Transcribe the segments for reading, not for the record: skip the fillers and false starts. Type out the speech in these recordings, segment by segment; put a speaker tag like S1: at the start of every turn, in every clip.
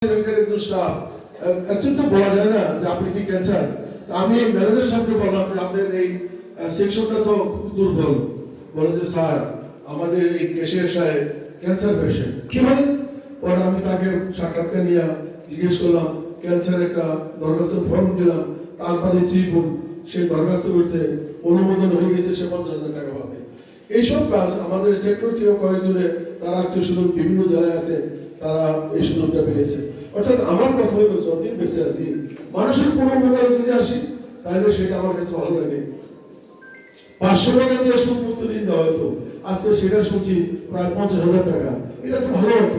S1: ব্যাংকের একজন স্টাফ একজন তো বলা যায় না যে আপনি কি ক্যান্সার। আমি ম্যানেজার সাহেবকে বললাম যে আপনাদের এই সেকশনটা তো খুব দুর্বল। বলে যে স্যার আমাদের এই ক্যাশিয়ার সাহেব ক্যান্সার পেশেন্ট। কি বলেন? পরে আমি তাকে সাক্ষাৎকার নিয়ে জিজ্ঞেস করলাম, ক্যান্সার একটা দরখাস্তের ফর্ম দিলাম, তারপরে চিফ সে দরখাস্ত করছে, অনুমোদন হয়ে গেছে, সে 50,000 টাকা পাবে। এইসব কাজ আমাদের সেক্টর থেকে কয়েকজনে তারা আত্মীয় স্বজন বিভিন্ন জেলায় আছে, তারা এই সুযোগটা পেয়েছে। অর্থাৎ আমার কথা হলো যতদিন বেঁচে আছি মানুষের কোনো উপকার যদি আসি তাহলে সেটা আমার কাছে ভালো লাগে। 500 টাকা দিয়ে সুদ মুক্ত ঋণ দেওয়া হতো, আজকে সেটা শুনছি প্রায় 50,000 টাকা। এটা তো ভালো অর্থ।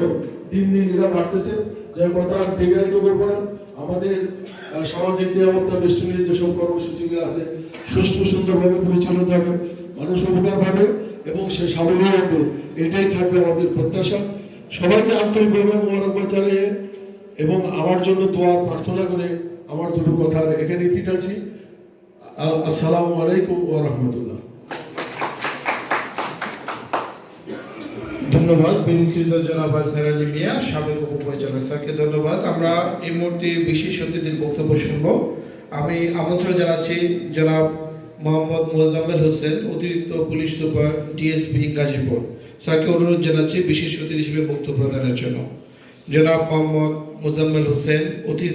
S1: দিন দিন এটা বাড়তেছে। যে কথা দীর্ঘায়িত করবো না, আমাদের সামাজিক নিরাপত্তা বেষ্টনীর যেসব কর্মসূচিগুলো আছে সুষ্ঠু সুন্দরভাবে পরিচালিত হবে, মানুষ উপকার পাবে এবং সে স্বাবলম্বী হবে, এটাই থাকবে আমাদের প্রত্যাশা। সবাইকে আন্তরিকভাবে মোবারকবাদ জানিয়ে এবং আমার জন্য দোয়া প্রার্থনা করে আমার দুটো কথা এখানে ইতি টানছি। আসসালামু আলাইকুম ওয়া রাহমাতুল্লাহ।
S2: ধন্যবাদ বিনীত জনাব সিরাজুল মিয়া, সাবেক উপপরিচালক স্যারকে ধন্যবাদ। আমরা এই মুহূর্তে বিশেষ অতিথির বক্তব্য শুনব। আমি আমন্ত্রণ জানাচ্ছি জনাব মোহাম্মদ মোজাম্মেল হোসেন, অতিরিক্ত পুলিশ সুপার, ডিএসপি গাজীপুর। স্যারকে অনুরোধ জানাচ্ছি বিশেষ অতিথি হিসেবে বক্তব্য প্রদানের জন্য। জনাব মোহাম্মদ মোজাম্মেল হোসেন, অতিরিক্ত